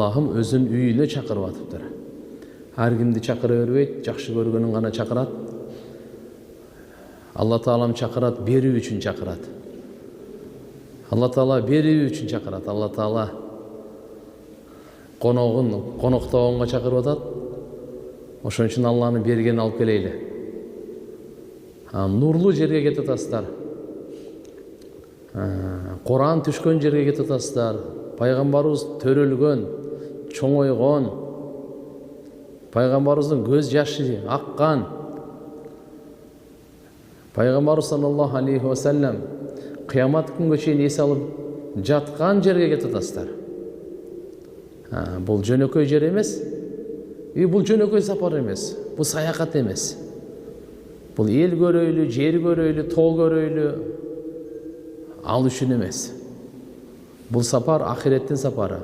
Аллахым өзүн үйүнө чакырып атыптыр. Ар кимди чакыра бербейт, жакшы көргөнүн гана чакырат. Алла Таалам чакырат, берүү үчүн чакырат. Алла Таала берүү үчүн чакырат. Алла Таала коноктогонго чакырып атат. Ошон үчүн Алланын бергенин алып келейли. Нурлуу жерге кетип атасыздар. Куран түшкөн жерге кетип атасыздар. Пайгамбарыбыз төрөлгөн, чоңойгон, пайгамбарыбыздын көз жашы аккан, пайгамбарыбыз саллаллаху алейхи ва саллям кыямат күнгө чейин эс алып жаткан жерге кетип атасыздар. Бул жөнөкөй жер эмес. Бул жөнөкөй сапар эмес. Бул саякат эмес. Бул эл көрөйлү, жер көрөйлү, тоо көрөйлү ал үчүн эмес. Бул сапар ахиреттин сапары.